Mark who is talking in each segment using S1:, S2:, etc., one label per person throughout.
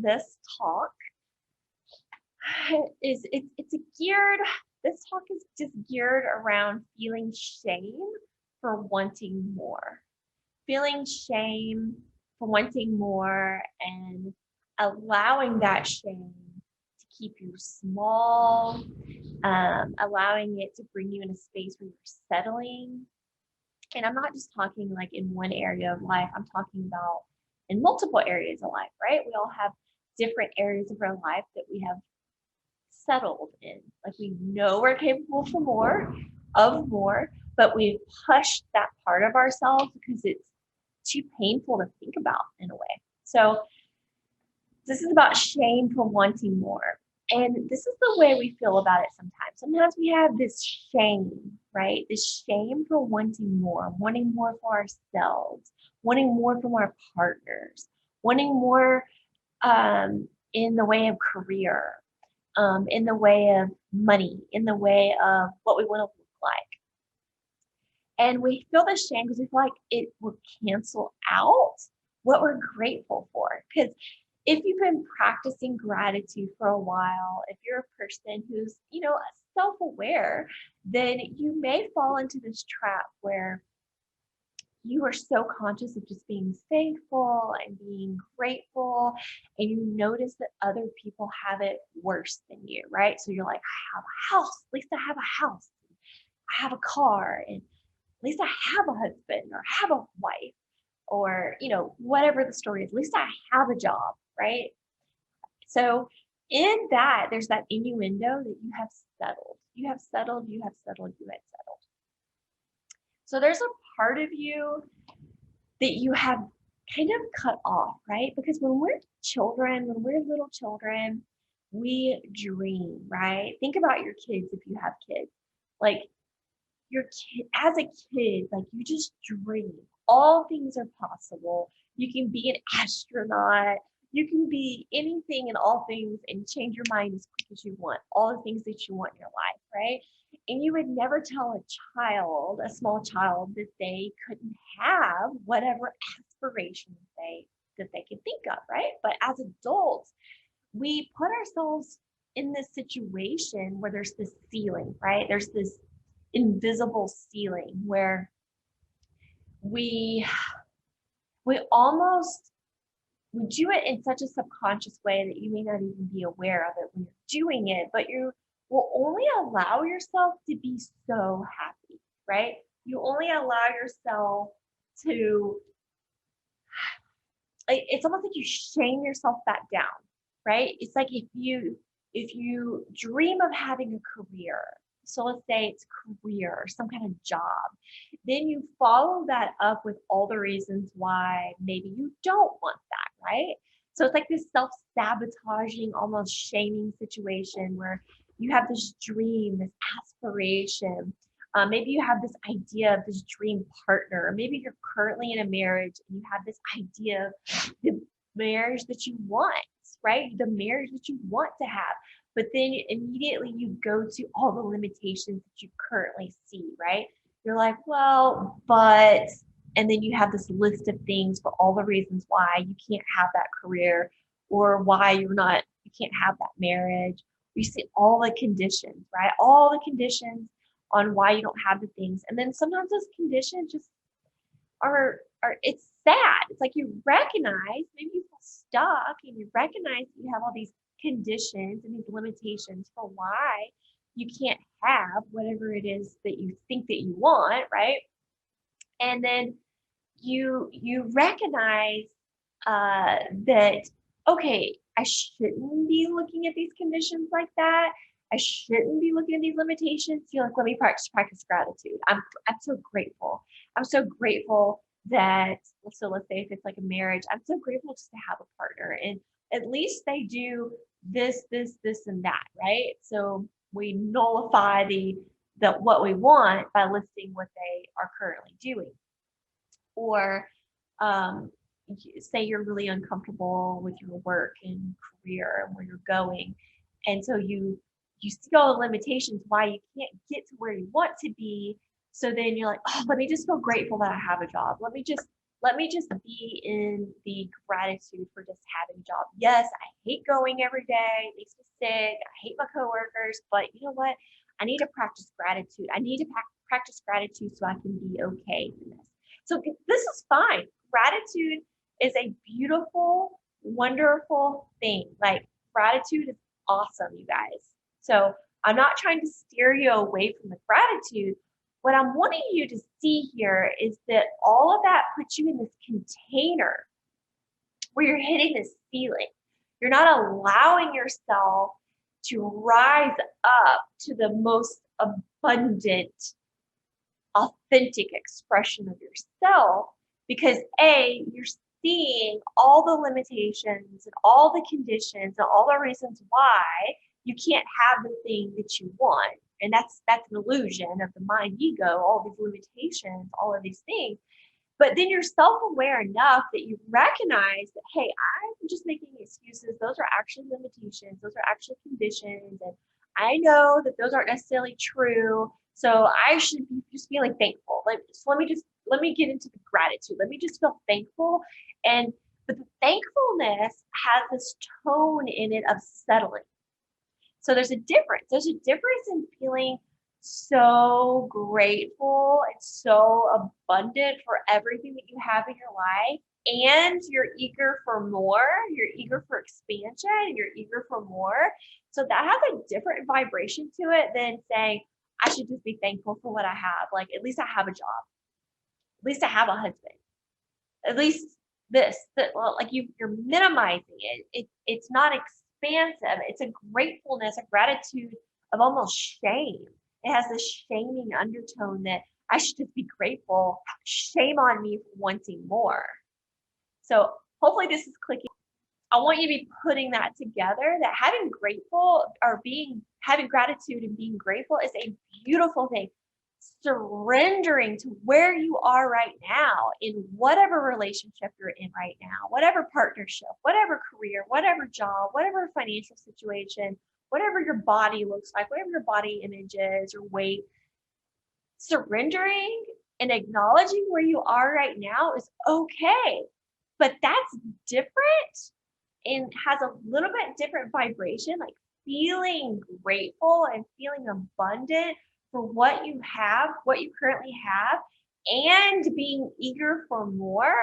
S1: this talk it's geared, this talk is just geared around feeling shame for wanting more. Feeling shame for wanting more and allowing that shame to keep you small, allowing it to bring you in a space where you're settling. And I'm not just talking like in one area of life, I'm talking about in multiple areas of life, right? We all have different areas of our life that we have settled in. Like we know we're capable for more, of more, but we've pushed that part of ourselves because it's too painful to think about in a way. So this is about shame for wanting more. And this is the way we feel about it sometimes. Sometimes we have this shame, right? This shame for wanting more for ourselves, wanting more from our partners, wanting more in the way of career, in the way of money, in the way of what we want to look like. And we feel the shame because we feel like it will cancel out what we're grateful for. Because if you've been practicing gratitude for a while, if you're a person who's, self-aware, then you may fall into this trap where you are so conscious of just being thankful and being grateful, and you notice that other people have it worse than you, right? So you're like, I have a house, at least I have a house. I have a car, and at least I have a husband or have a wife, or, whatever the story is, at least I have a job, right? So in that, there's that innuendo that you have settled. You have settled, you have settled, you had settled. So there's a part of you that you have kind of cut off, right? Because when we're children, when we're little children, we dream, right? Think about your kids if you have kids. Like your kid, as a kid, like you just dream. All things are possible. You can be an astronaut. You can be anything and all things and change your mind as quick as you want. All the things that you want in your life, right? And you would never tell a small child, that they couldn't have whatever aspirations that they could think of, right? But as adults, we put ourselves in this situation where there's this ceiling, right? There's this invisible ceiling where we almost we do it in such a subconscious way that you may not even be aware of it when you're doing it, but you will only allow yourself to be so happy, right? You only allow yourself to, it's almost like you shame yourself back down, right? It's like if you dream of having a career, so let's say it's career or some kind of job, then you follow that up with all the reasons why maybe you don't want that, right? So it's like this self-sabotaging, almost shaming situation where you have this dream, this aspiration. Maybe you have this idea of this dream partner, or maybe you're currently in a marriage and you have this idea of the marriage that you want, right? The marriage that you want to have. But then immediately you go to all the limitations that you currently see, right? You're like, well, but, and then you have this list of things for all the reasons why you can't have that career, or why you can't have that marriage. You see all the conditions, right? All the conditions on why you don't have the things. And then sometimes those conditions just are it's sad. It's like you recognize, maybe you feel stuck and you recognize that you have all these conditions and these limitations for why you can't have whatever it is that you think that you want, right? And then you recognize that, okay, I shouldn't be looking at these conditions like that. I shouldn't be looking at these limitations. You're like, let me practice gratitude. I'm so grateful. I'm so grateful that, so let's say if it's like a marriage, I'm so grateful just to have a partner, and at least they do this, and that, right? So we nullify the what we want by listing what they are currently doing. Or say you're really uncomfortable with your work and career and where you're going, and so you see all the limitations why you can't get to where you want to be. So then you're like, oh, let me just feel grateful that I have a job. Let me just Let me just be in the gratitude for just having a job. Yes, I hate going every day. It makes me sick. I hate my coworkers, but you know what? I need to practice gratitude. I need to practice gratitude so I can be okay in this. So this is fine. Gratitude is a beautiful, wonderful thing. Like gratitude is awesome, you guys. So I'm not trying to steer you away from the gratitude. What I'm wanting you to see here is that all of that puts you in this container where you're hitting this ceiling. You're not allowing yourself to rise up to the most abundant, authentic expression of yourself because A, you're seeing all the limitations and all the conditions and all the reasons why you can't have the thing that you want. And that's an illusion of the mind ego, all these limitations, all of these things. But then you're self-aware enough that you recognize that, hey, I'm just making excuses. Those are actually limitations. Those are actually conditions. And I know that those aren't necessarily true. So I should be just feeling thankful. Like, so let me get into the gratitude. Let me just feel thankful. But the thankfulness has this tone in it of settling. So there's a difference. There's a difference in feeling so grateful and so abundant for everything that you have in your life, and you're eager for more, you're eager for expansion, and you're eager for more. So that has a different vibration to it than saying, I should just be thankful for what I have. Like, at least I have a job. At least I have a husband. At least well, like you're minimizing it. It's not expansive. It's a gratefulness, a gratitude of almost shame. It has this shaming undertone that I should just be grateful. Shame on me for wanting more. So hopefully this is clicking. I want you to be putting that together, that having gratitude and being grateful is a beautiful thing. Surrendering to where you are right now in whatever relationship you're in right now, whatever partnership, whatever career, whatever job, whatever financial situation, whatever your body looks like, whatever your body image is or weight, surrendering and acknowledging where you are right now is okay. But that's different and has a little bit different vibration, like feeling grateful and feeling abundant for what you have, what you currently have, and being eager for more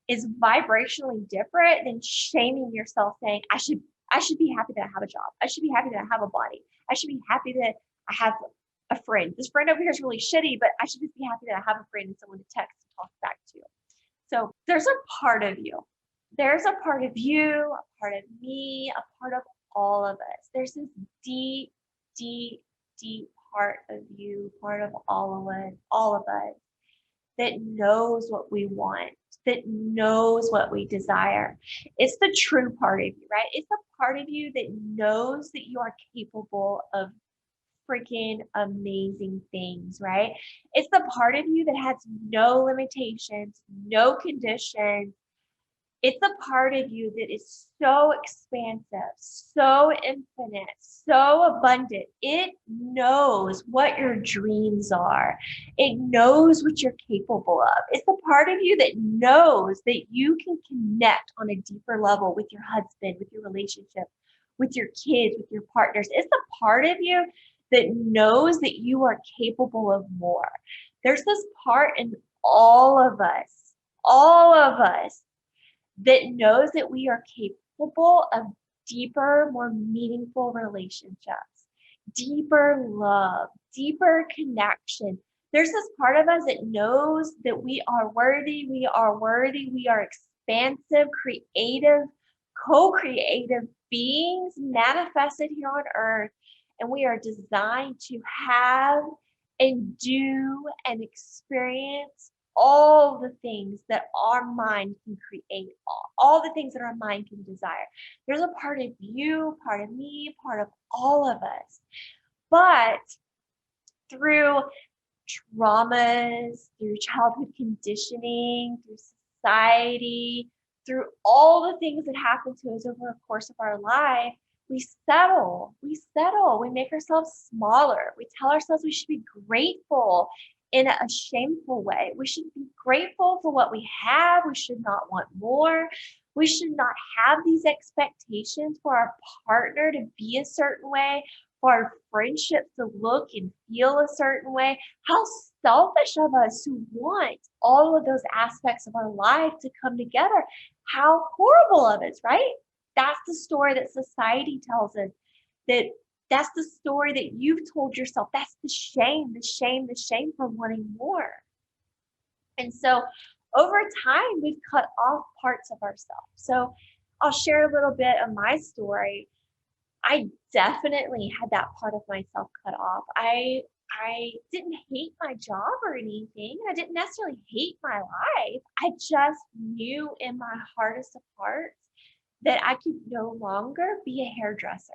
S1: is vibrationally different than shaming yourself saying, I should be happy that I have a job. I should be happy that I have a body. I should be happy that I have a friend. This friend over here is really shitty, but I should just be happy that I have a friend and someone to text and talk back to. So there's a part of you. There's a part of you, a part of me, a part of all of us. There's this deep, deep, deep part of you, part of all of us that knows what we want, that knows what we desire. It's the true part of you, right? It's the part of you that knows that you are capable of freaking amazing things, right? It's the part of you that has no limitations, no conditions. It's a part of you that is so expansive, so infinite, so abundant. It knows what your dreams are. It knows what you're capable of. It's the part of you that knows that you can connect on a deeper level with your husband, with your relationship, with your kids, with your partners. It's the part of you that knows that you are capable of more. There's this part in all of us, that knows that we are capable of deeper, more meaningful relationships, deeper love, deeper connection. There's this part of us that knows that we are worthy, we are expansive, creative, co-creative beings manifested here on earth. And we are designed to have and do and experience all the things that our mind can create, all the things that our mind can desire. There's a part of you, part of me, part of all of us. But through traumas, through childhood conditioning, through society, through all the things that happen to us over the course of our life, we settle, we make ourselves smaller. We tell ourselves we should be grateful in a shameful way. We should be grateful for what we have. We should not want more. We should not have these expectations for our partner to be a certain way, for our friendships to look and feel a certain way. How selfish of us who want all of those aspects of our life to come together. How horrible of us, right? That's the story that society tells us. That that's the story that you've told yourself. That's the shame, the shame, the shame for wanting more. And so over time, we've cut off parts of ourselves. So I'll share a little bit of my story. I definitely had that part of myself cut off. I didn't hate my job or anything. I didn't necessarily hate my life. I just knew in my hardest of hearts that I could no longer be a hairdresser,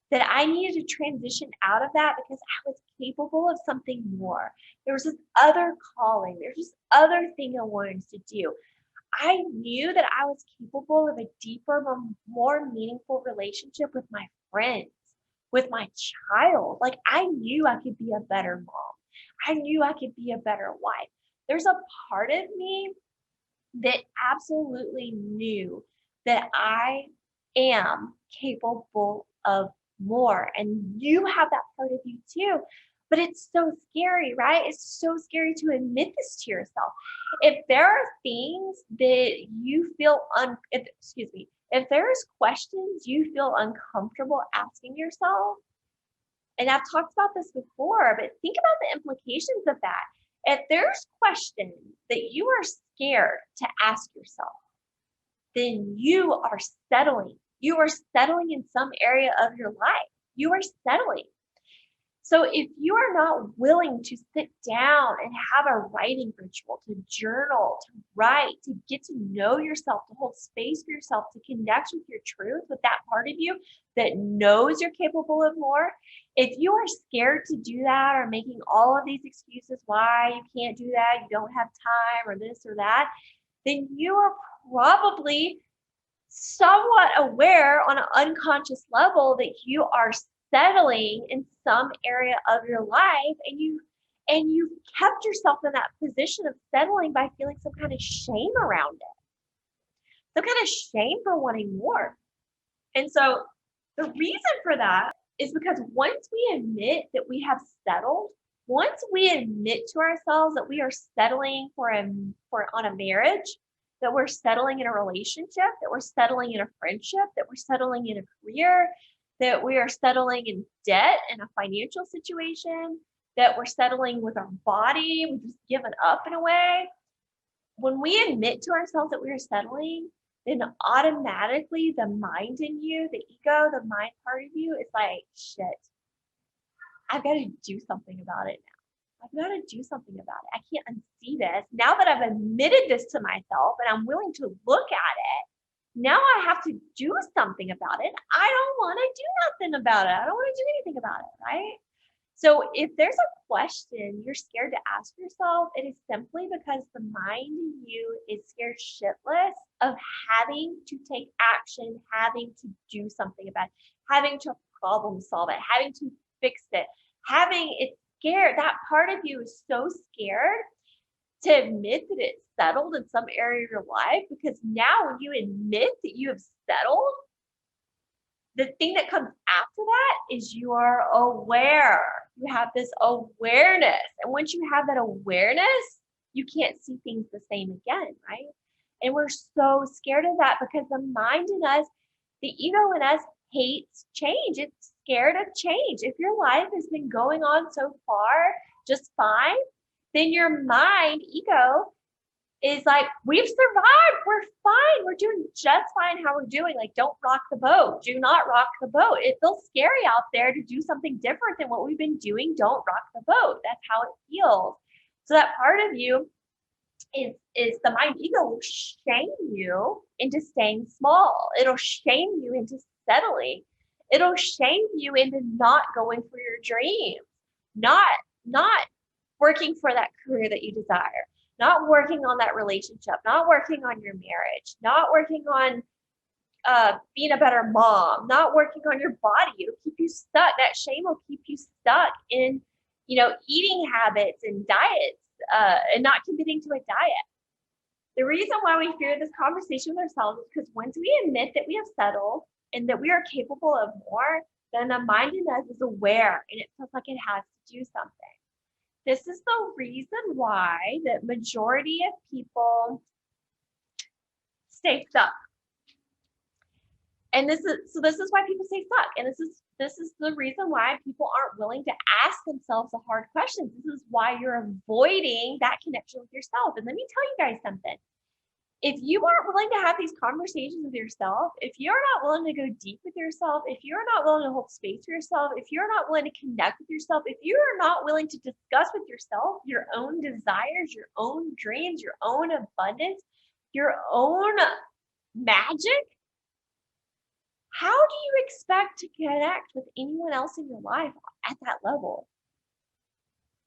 S1: that I needed to transition out of that because I was capable of something more. There was this other calling, there's this other thing I wanted to do. I knew that I was capable of a deeper, more meaningful relationship with my friends, with my child. Like I knew I could be a better mom. I knew I could be a better wife. There's a part of me that absolutely knew that I am capable of more. And you have that part of you too. But it's so scary, right? It's so scary to admit this to yourself. If there are things that you feel if there's questions you feel uncomfortable asking yourself, and I've talked about this before, but think about the implications of that. If there's questions that you are scared to ask yourself, then you are settling. You are settling in some area of your life. You are settling. So if you are not willing to sit down and have a writing ritual, to journal, to write, to get to know yourself, to hold space for yourself, to connect with your truth, with that part of you that knows you're capable of more, if you are scared to do that or making all of these excuses why you can't do that, you don't have time or this or that, then you are probably somewhat aware on an unconscious level that you are settling in some area of your life, and you kept yourself in that position of settling by feeling some kind of shame around it, some kind of shame for wanting more. And so the reason for that is because once we admit that we have settled, once we admit to ourselves that we are settling for on a marriage, that we're settling in a relationship, that we're settling in a friendship, that we're settling in a career, that we are settling in debt in a financial situation, that we're settling with our body, we've just given up in a way. When we admit to ourselves that we are settling, then automatically the mind in you, the ego, the mind part of you is like, shit, I've got to do something about it now. I've got to do something about it. I can't unsee this. Now that I've admitted this to myself and I'm willing to look at it, now I have to do something about it. I don't want to do nothing about it. I don't want to do anything about it, right? So if there's a question you're scared to ask yourself, it is simply because the mind in you is scared shitless of having to take action, having to do something about it, having to problem solve it, having to fix it, having it scared. That part of you is so scared to admit that it's settled in some area of your life, because now when you admit that you have settled, the thing that comes after that is you are aware. You have this awareness. And once you have that awareness, you can't see things the same again, right? And we're so scared of that because the mind in us, the ego in us hates change. It's scared of change. If your life has been going on so far just fine, then your mind, ego, is like, we've survived. We're fine. We're doing just fine how we're doing. Like, don't rock the boat. Do not rock the boat. It feels scary out there to do something different than what we've been doing. Don't rock the boat. That's how it feels. So that part of you is the mind ego will shame you into staying small. It'll shame you into settling. It'll shame you into not going for your dreams, not working for that career that you desire, not working on that relationship, not working on your marriage, not working on being a better mom, not working on your body. It'll keep you stuck. That shame will keep you stuck in eating habits and diets, and not committing to a diet. The reason why we fear this conversation with ourselves is because once we admit that we have settled and that we are capable of more, then the mind in us is aware and it feels like it has to do something. This is the reason why the majority of people stay stuck. And this is why people stay stuck. And this is the reason why people aren't willing to ask themselves the hard questions. This is why you're avoiding that connection with yourself. And let me tell you guys something. If you aren't willing to have these conversations with yourself, if you're not willing to go deep with yourself, if you're not willing to hold space for yourself, if you're not willing to connect with yourself, if you're not willing to discuss with yourself your own desires, your own dreams, your own abundance, your own magic, how do you expect to connect with anyone else in your life at that level?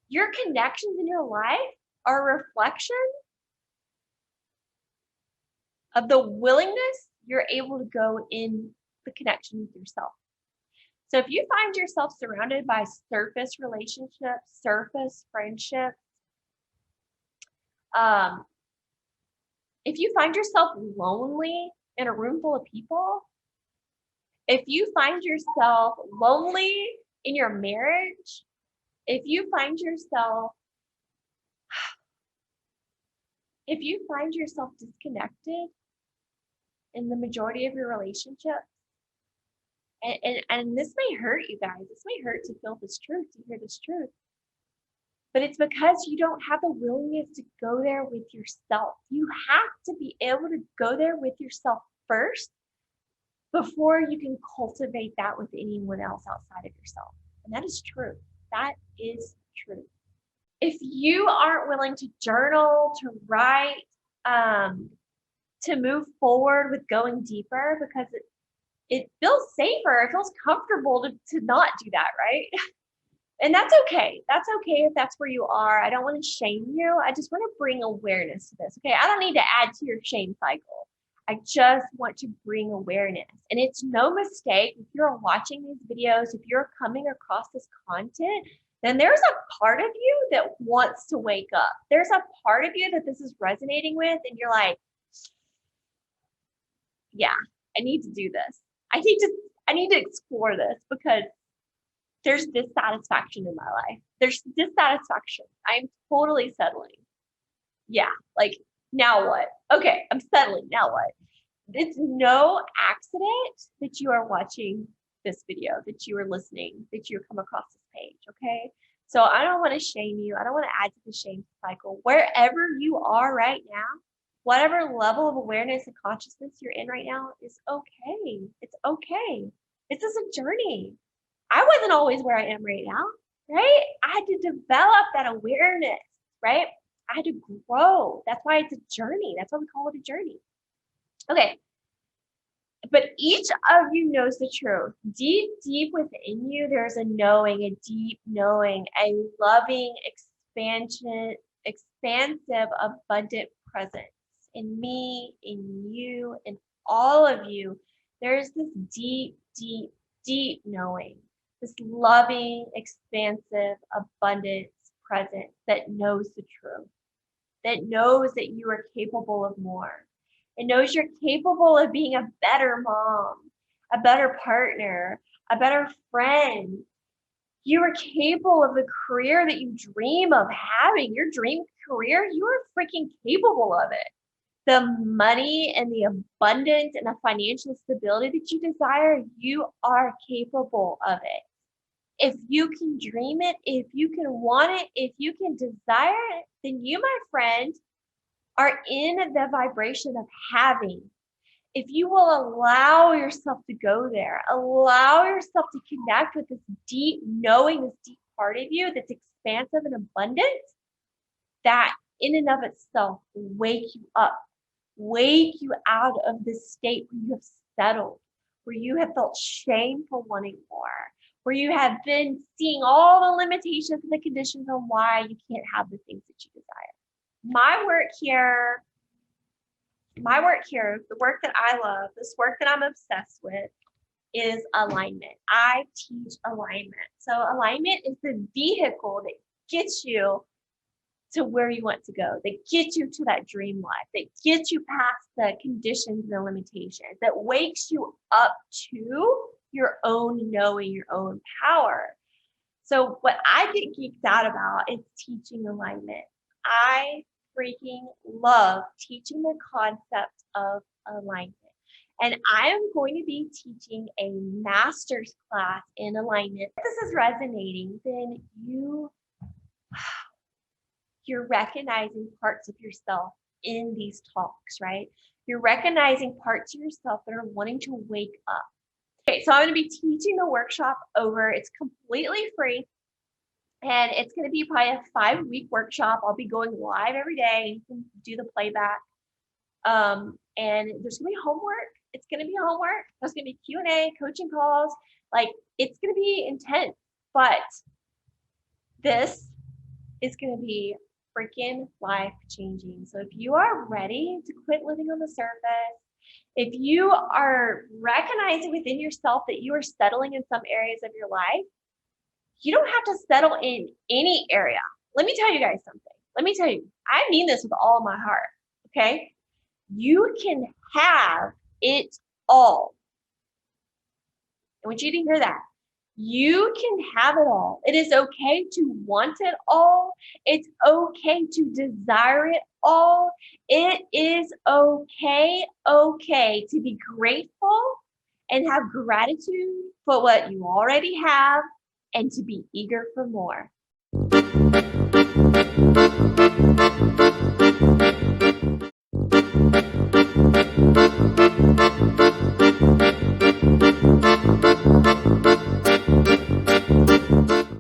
S1: Your connections in your life are a reflection of the willingness you're able to go in the connection with yourself. So if you find yourself surrounded by surface relationships, surface friendships, if you find yourself lonely in a room full of people, if you find yourself lonely in your marriage, if you find yourself disconnected in the majority of your relationships, and this may hurt you guys, this may hurt to feel this truth, to hear this truth, but it's because you don't have the willingness to go there with yourself. You have to be able to go there with yourself first before you can cultivate that with anyone else outside of yourself. And that is true. That is true. If you aren't willing to journal, to write, to move forward with going deeper, because it feels safer, it feels comfortable to not do that, right? And that's okay. That's okay if that's where you are. I don't want to shame you. I just want to bring awareness to this, okay? I don't need to add to your shame cycle. I just want to bring awareness. And it's no mistake if you're watching these videos, if you're coming across this content, then there's a part of you that wants to wake up. There's a part of you that this is resonating with, and you're like, yeah, I need to do this. I need to explore this because there's dissatisfaction in my life. There's dissatisfaction. I'm totally settling. Yeah, like, now what? Okay, I'm settling. Now what? It's no accident that you are watching this video, that you are listening, that you come across this page, okay? So I don't want to shame you. I don't want to add to the shame cycle. Wherever you are right now, whatever level of awareness and consciousness you're in right now is okay. It's okay. This is a journey. I wasn't always where I am right now, right? I had to develop that awareness, right? I had to grow. That's why it's a journey. That's why we call it a journey. Okay. But each of you knows the truth. Deep, deep within you, there's a knowing, a deep knowing, a loving, expansive, abundant presence in me, in you, in all of you. There's this deep, deep, deep knowing, this loving, expansive, abundant presence that knows the truth, that knows that you are capable of more. It knows you're capable of being a better mom, a better partner, a better friend. You are capable of the career that you dream of having. Your dream career, you are freaking capable of it. The money and the abundance and the financial stability that you desire, you are capable of it. If you can dream it, if you can want it, if you can desire it, then you, my friend, are in the vibration of having. If you will allow yourself to go there, allow yourself to connect with this deep knowing, this deep part of you that's expansive and abundant, that in and of itself will wake you up, wake you out of this state where you have settled, where you have felt shame for wanting more, where you have been seeing all the limitations and the conditions on why you can't have the things that you desire. My work here, the work that I love, this work that I'm obsessed with, is alignment. I teach alignment. So alignment is the vehicle that gets you to where you want to go, that gets you to that dream life, that gets you past the conditions and the limitations, that wakes you up to your own knowing, your own power. So what I get geeked out about is teaching alignment. I freaking love teaching the concept of alignment. And I am going to be teaching a master's class in alignment. If this is resonating, then you're recognizing parts of yourself in these talks, right? You're recognizing parts of yourself that are wanting to wake up. Okay, so I'm going to be teaching the workshop over. It's completely free. And it's going to be probably a 5-week workshop. I'll be going live every day. You can do the playback. And there's going to be homework. It's going to be homework. There's going to be Q&A, coaching calls. Like, it's going to be intense. But this is going to be freaking life changing. So if you are ready to quit living on the surface, if you are recognizing within yourself that you are settling in some areas of your life, you don't have to settle in any area. Let me tell you guys something. Let me tell you, I mean this with all my heart, okay? You can have it all. I want you to hear that. You can have it all. It is okay to want it all. It's okay to desire it all. It is okay to be grateful and have gratitude for what you already have and to be eager for more.